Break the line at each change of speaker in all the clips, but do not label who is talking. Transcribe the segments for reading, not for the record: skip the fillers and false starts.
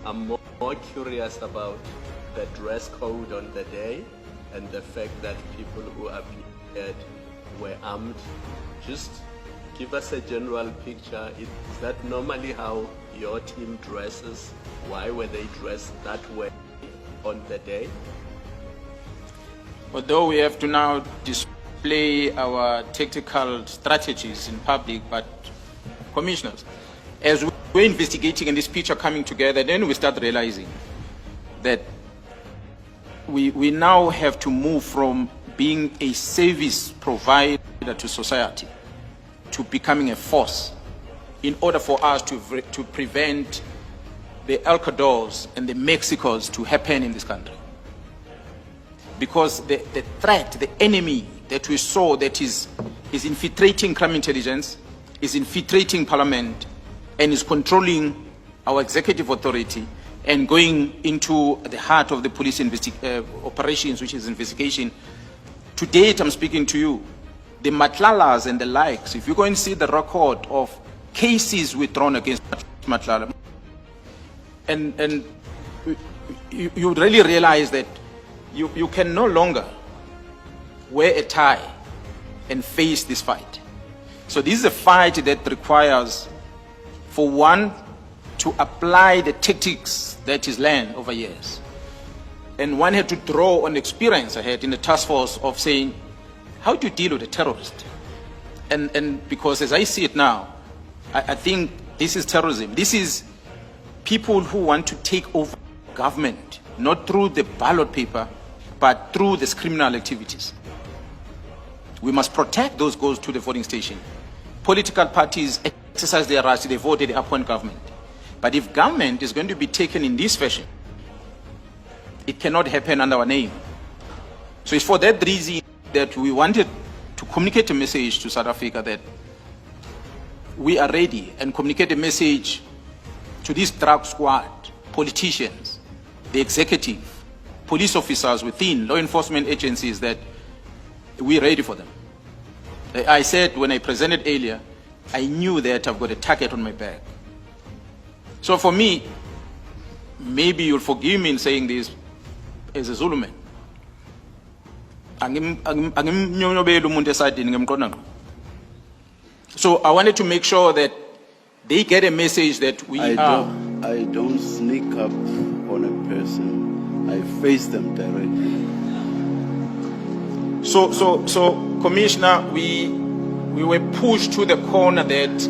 I'm more curious about the dress code on the day and the fact that people who appeared were armed. Just give us a general picture. Is that normally how your team dresses? Why were they dressed that way on the day?
Although we have to now display our tactical strategies in public, but commissioners, as we're investigating and this picture coming together, then we start realizing that we now have to move from being a service provider to society to becoming a force in order for us to prevent the El Cadors and the Mexicos to happen in this country. Because the threat, the enemy that we saw that is infiltrating crime intelligence, is infiltrating parliament, and is controlling our executive authority and going into the heart of the police operations, which is investigation. To date, I'm speaking to you, the Matlalas and the likes, if you go and see the record of cases withdrawn against Matlala, and you really realize that you can no longer wear a tie and face this fight. So this is a fight that requires, for one, to apply the tactics that is learned over years. And one had to draw on experience I had in the task force of saying, how do you deal with a terrorist? And because as I see it now, I think this is terrorism. This is people who want to take over government, not through the ballot paper, but through these criminal activities. We must protect those goals to the voting station. Political parties exercise their rights, they vote, they appoint government. But if government is going to be taken in this fashion, it cannot happen under our name. So it's for that reason that we wanted to communicate a message to South Africa that we are ready, and communicate a message to this drug squad, politicians, the executive, police officers within law enforcement agencies, that we're ready for them. I said when I presented earlier, I knew that I've got a target on my back. So for me, maybe you'll forgive me in saying this as a Zulu man. So I wanted to make sure that they get a message that I
don't sneak up on a person. I face them directly.
So Commissioner, we were pushed to the corner that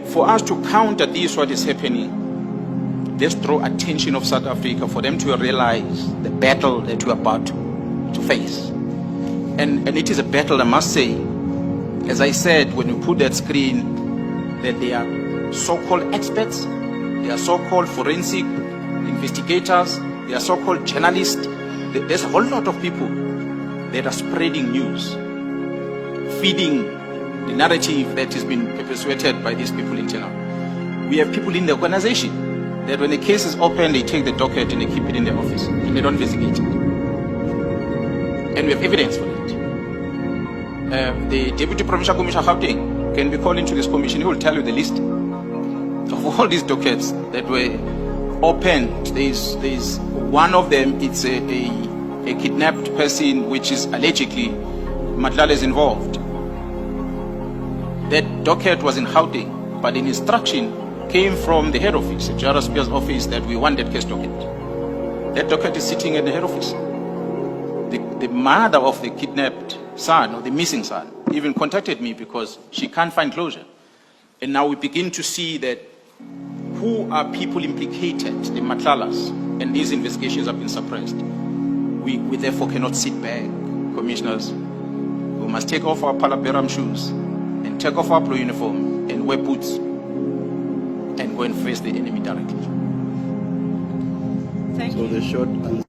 for us to counter this, what is happening, let's draw attention of South Africa for them to realize the battle that we're about to face. And it is a battle, I must say, as I said, when we put that screen, that they are so-called experts, they are so-called forensic investigators, they are so-called journalists. There's a whole lot of people that are spreading news, feeding the narrative that has been perpetuated by these people in town. We have people in the organization that when the case is open, they take the docket and they keep it in their office and they don't investigate it. And we have evidence for it. The Deputy Provincial Commissioner Gauteng can be called into this commission. He will tell you the list of all these dockets that were opened. There's one of them, it's a kidnapped person which is allegedly Matlala is involved. That docket was in Gauteng, but an instruction came from the head office, the General Spears office, that we want that case docket. That docket is sitting at the head office. The mother of the kidnapped son, or the missing son, even contacted me because she can't find closure. And now we begin to see that who are people implicated, the Matlalas, and these investigations have been suppressed. We therefore cannot sit back, commissioners. We must take off our Palaberam shoes and take off our blue uniform and wear boots and go and face the enemy directly.
So the short answer